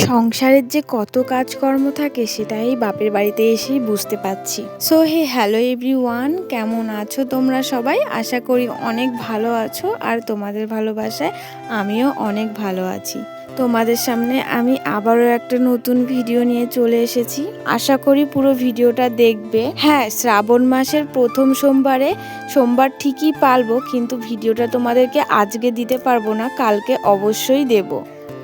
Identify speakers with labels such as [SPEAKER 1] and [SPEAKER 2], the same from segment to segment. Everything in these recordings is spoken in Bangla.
[SPEAKER 1] সংসারের যে কত কাজকর্ম থাকে সেটাই বাপের বাড়িতে এসেই বুঝতে পারছি। সো হ্যালো এভরিওয়ান, কেমন আছো তোমরা সবাই? আশা করি অনেক ভালো আছো, আর তোমাদের ভালোবাসায় আমিও অনেক ভালো আছি। তোমাদের সামনে আমি আবারও একটা নতুন ভিডিও নিয়ে চলে এসেছি। আশা করি পুরো ভিডিওটা দেখবে। হ্যাঁ, শ্রাবণ মাসের প্রথম সোমবার ঠিকই পালবো, কিন্তু ভিডিওটা তোমাদেরকে আজকে দিতে পারবো না, কালকে অবশ্যই দেবো।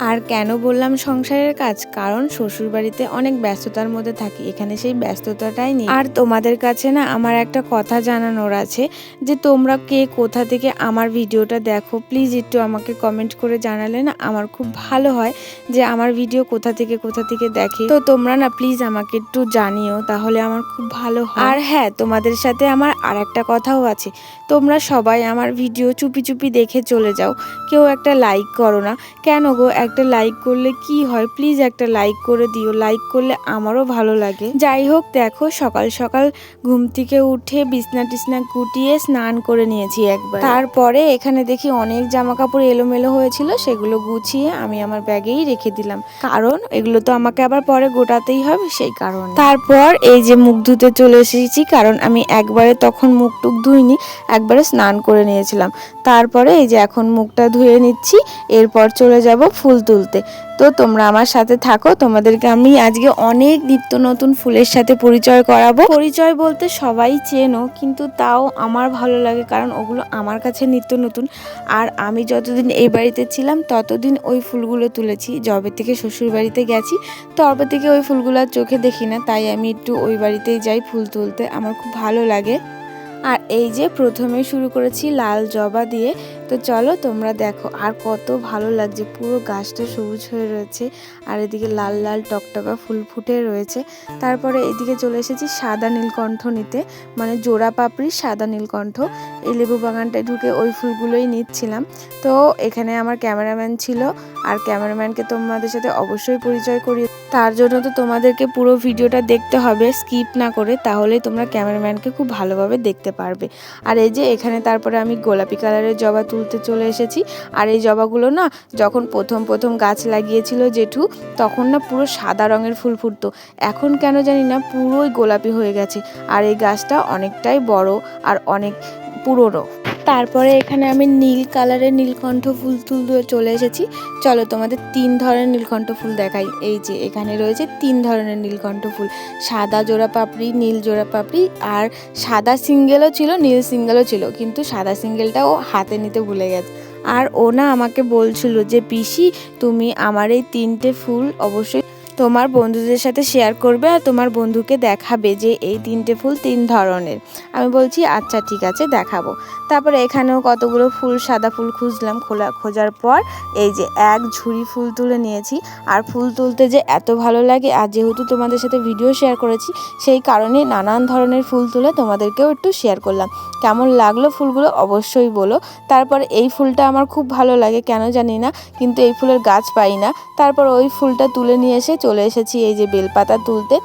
[SPEAKER 1] আর কেন বললাম সংসারের কাজ, কারণ শ্বশুরবাড়িতে অনেক ব্যস্ততার মধ্যে থাকি, এখানে সেই ব্যস্ততাটাই নেই। আর তোমাদের কাছে না আমার একটা কথা জানানোর আছে, যে তোমরা কে কোথা থেকে আমার ভিডিওটা দেখো, প্লিজ একটু আমাকে কমেন্ট করে জানালে না আমার খুব ভালো হয়, যে আমার ভিডিও কোথা থেকে দেখে। তো তোমরা না প্লিজ আমাকে একটু জানিও, তাহলে আমার খুব ভালো হয়। আর হ্যাঁ, তোমাদের সাথে আমার আর একটা কথাও আছে, তোমরা সবাই আমার ভিডিও চুপি চুপি দেখে চলে যাও, কেউ একটা লাইক করো না। কেন গো, একটা লাইক করলে কি হয়? প্লিজ একটা লাইক করে দিও, লাইক করলে আমারও ভালো লাগে। যাই হোক, দেখো সকাল সকাল ঘুম থেকে উঠে বিছনা টিছনা গুটিয়ে স্নান করে নিয়েছি একবার। তারপরে এখানে দেখি অনেক জামা কাপড় এলোমেলো হয়েছিল, সেগুলো গুছিয়ে আমি আমার ব্যাগেই রেখে দিলাম, কারণ এগুলো তো আমাকে আবার পরে গোটাতেই হবে, সেই কারণে। তারপর এই যে মুখ ধুতে চলে এসেছি, কারণ আমি একবারে তখন মুখ টুক ধুইনি, একবারে স্নান করে নিয়েছিলাম। তারপরে এই যে এখন মুখটা ধুয়ে নিচ্ছি, এরপর চলে যাব ফুল তুলতে। তো তোমরা আমার সাথে থাকো, তোমাদেরকে আমি আজকে অনেক নিত্য নতুন ফুলের সাথে পরিচয় করাবো। পরিচয় বলতে সবাই চেনো, কিন্তু তাও আমার ভালো লাগে, কারণ ওগুলো আমার কাছে নিত্য নতুন। আর আমি যতদিন এই বাড়িতে ছিলাম ততদিন ওই ফুলগুলো তুলেছি, যবে থেকে শ্বশুর বাড়িতে গেছি তবে থেকে ওই ফুলগুলো আর চোখে দেখি না, তাই আমি একটু ওই বাড়িতেই যাই ফুল তুলতে, আমার খুব ভালো লাগে। আর এই যে প্রথমে শুরু করেছি লাল জবা দিয়ে। তো চলো তোমরা দেখো, আর কত ভালো লাগছে, পুরো গাছটা সবুজ হয়ে রয়েছে, আর এদিকে লাল লাল টকটকা ফুল ফুটে রয়েছে। তারপরে এদিকে চলে এসেছি সাদা নীলকণ্ঠ নিতে, মানে জোড়া পাপড়ি সাদা নীলকণ্ঠ। এই লেবু বাগানটায় ঢুকে ওই ফুলগুলোই নিচ্ছিলাম। তো এখানে আমার ক্যামেরাম্যান ছিল, আর ক্যামেরাম্যানকে তোমাদের সাথে অবশ্যই পরিচয় করি, তার জন্য তো তোমাদেরকে পুরো ভিডিওটা দেখতে হবে স্কিপ না করে, তাহলে তোমরা ক্যামেরাম্যানকে খুব ভালোভাবে দেখতে পারবে। আর এই যে এখানে তারপরে আমি গোলাপি কালারের জবা তুলতে চলে এসেছি। আর এই জবাগুলো না যখন প্রথম গাছ লাগিয়েছিল জেঠু, তখন না পুরো সাদা রঙের ফুল ফুটতো, এখন কেন জানি না পুরোই গোলাপি হয়ে গেছে। আর এই গাছটা অনেকটাই বড় আর অনেক পুরনো। তারপরে এখানে আমি নীল কালারের নীলকণ্ঠ ফুল তুলতে চলে এসেছি। চলো তোমাদের 3 ধরনের নীলকণ্ঠ ফুল দেখাই। এই যে এখানে রয়েছে 3 ধরনের নীলকণ্ঠ ফুল, সাদা জোড়া পাপড়ি, নীল জোড়া পাপড়ি, আর সাদা সিঙ্গেলও ছিল, নীল সিঙ্গেলও ছিল, কিন্তু সাদা সিঙ্গেলটা ও হাতে নিতে ভুলে গেছে। আর ও না আমাকে বলছিল যে পিসি, তুমি আমার এই 3টে ফুল অবশ্যই তোমার বন্ধুদের সাথে শেয়ার করবে, আর তোমার বন্ধুকে দেখাবে যে এই 3টে ফুল 3 ধরনের। আমি বলছি আচ্ছা ঠিক আছে, দেখাবো। তারপরে এখানেও কতগুলো ফুল, সাদা ফুল খুঁজলাম, খোঁজার পর এই যে এক ঝুড়ি ফুল তুলে নিয়েছি। আর ফুল তুলতে যে এত ভালো লাগে, আর যেহেতু তোমাদের সাথে ভিডিও শেয়ার করেছি, সেই কারণে নানান ধরনের ফুল তুলে তোমাদেরকেও একটু শেয়ার করলাম। কেমন লাগলো ফুলগুলো অবশ্যই বলো। তারপর এই ফুলটা আমার খুব ভালো লাগে, কেন জানি না, কিন্তু এই ফুলের গাছ পাই না। তারপর ওই ফুলটা তুলে নিয়ে এসে চলে এসেছি এই যে বেলপাতা তুলতে।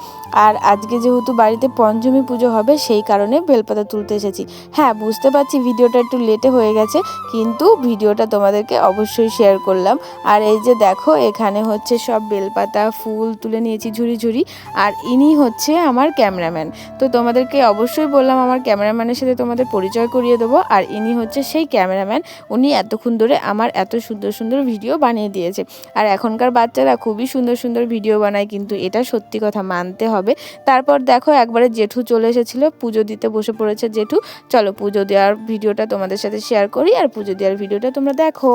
[SPEAKER 1] আর আজকে যেহেতু বাড়িতে পঞ্চমী পুজো হবে, সেই কারণে বেলপাতা তুলতে এসেছি। হ্যাঁ, বুঝতে পারছি ভিডিওটা একটু লেটে হয়ে গেছে, কিন্তু ভিডিওটা তোমাদেরকে অবশ্যই শেয়ার করলাম। আর এই যে দেখো, এখানে হচ্ছে সব বেলপাতা ফুল তুলে নিয়েছি ঝুড়ি ঝুড়ি। আর ইনি হচ্ছে আমার ক্যামেরাম্যান। তো তোমাদেরকে অবশ্যই বললাম আমার ক্যামেরাম্যানের সাথে তোমাদের পরিচয় করিয়ে দেবো। আর ইনি হচ্ছে সেই ক্যামেরাম্যান, উনি এতক্ষণ ধরে আমার এত সুন্দর সুন্দর ভিডিও বানিয়ে দিয়েছে। আর এখনকার বাচ্চারা খুবই সুন্দর সুন্দর ভিডিও বানায়, কিন্তু এটা সত্যি কথা মানতে হবে। তারপর দেখো একবারে জেঠু চলে এসেছিলো, পুজো দিতে বসে পড়েছে জেঠু। চলো পুজো দেওয়ার ভিডিওটা তোমাদের সাথে শেয়ার করি, আর পুজো দেওয়ার ভিডিওটা তোমরা দেখো।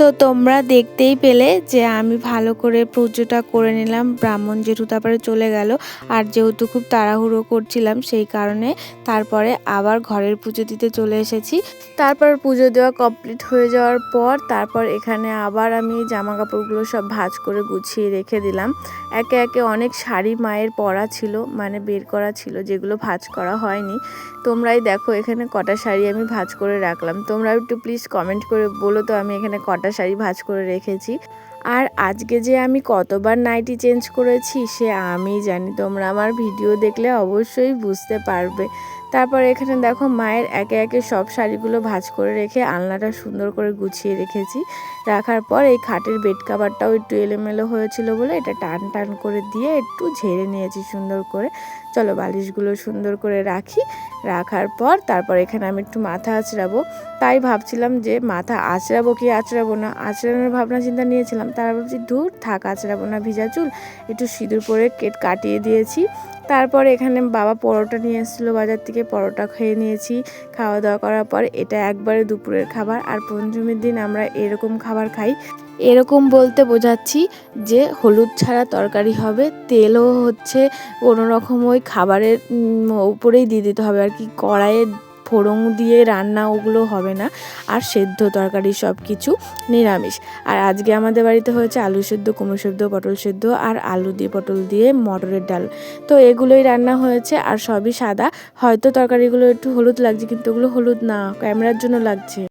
[SPEAKER 1] তো তোমরা দেখতেই পেলে যে আমি ভালো করে পুজোটা করে নিলাম। ব্রাহ্মণ যেহেতু তারপরে চলে গেল, আর যেহেতু খুব তাড়াহুড়ো করছিলাম সেই কারণে তারপরে আবার ঘরের পুজো দিতে চলে এসেছি। তারপর পুজো দেওয়া কমপ্লিট হয়ে যাওয়ার পর তারপর এখানে আবার আমি জামা কাপড়গুলো সব ভাঁজ করে গুছিয়ে রেখে দিলাম। একে একে অনেক শাড়ি মায়ের পরা ছিল, মানে বের করা ছিল, যেগুলো ভাঁজ করা হয়নি। তোমরাই দেখো এখানে কটা শাড়ি আমি ভাঁজ করে রাখলাম। তোমরা একটু প্লিজ কমেন্ট করে বলো তো আমি এখানে কটা শাড়ি ভাঁজ করে রেখেছি। আর আজকে যে আমি কতবার নাইটি চেঞ্জ করেছি সে আমি জানি, তোমরা আমার ভিডিও দেখলে অবশ্যই বুঝতে পারবে। তারপর এখানে দেখো মায়ের একে একে সব শাড়িগুলো ভাঁজ করে রেখে আলনাটা সুন্দর করে গুছিয়ে রেখেছি। রাখার পর এই খাটের বেড কাভারটাও একটু এলোমেলো হয়েছিল বলে এটা টান টান করে দিয়ে একটু ঝেড়ে নিয়েছি সুন্দর করে। চলো বালিশগুলো সুন্দর করে রাখি। রাখার পর তারপর এখানে আমি একটু মাথা আঁচড়াবো। তাই ভাবছিলাম যে মাথা আঁচড়াবো কি আঁচড়াবো না, আঁচড়ানোর ভাবনা চিন্তা নিয়েছিলাম। তারা ভাবছি ধুর থাক আঁচড়াবো না, ভিজা চুল, একটু সিঁদুর পরে কাটিয়ে দিয়েছি। তারপর এখানে বাবা পরোটা নিয়ে এসেছিলো বাজার থেকে, পরোটা খেয়ে নিয়েছি। খাওয়া দাওয়া করার পর এটা একবারে দুপুরের খাবার। আর পঞ্চমীর দিন আমরা এরকম খাবার খাই। এরকম বলতে বোঝাচ্ছি যে হলুদ ছাড়া তরকারি হবে, তেলও হচ্ছে কোনো রকম ওই খাবারের উপরেই দিয়ে দিতে হবে আর কি, কড়াইয়ে ফোড়ন দিয়ে রান্না ওগুলো হবে না। আর সেদ্ধ তরকারি সব কিছু নিরামিষ। আর আজকে আমাদের বাড়িতে হয়েছে আলু সেদ্ধ, কুমড়ো সেদ্ধ, পটল সেদ্ধ আর আলু দিয়ে পটল দিয়ে মটরের ডাল। তো এগুলোই রান্না হয়েছে আর সবই সাদা। হয়তো তরকারিগুলো একটু হলুদ লাগছে কিন্তু ওগুলো হলুদ না, ক্যামেরার জন্য লাগছে।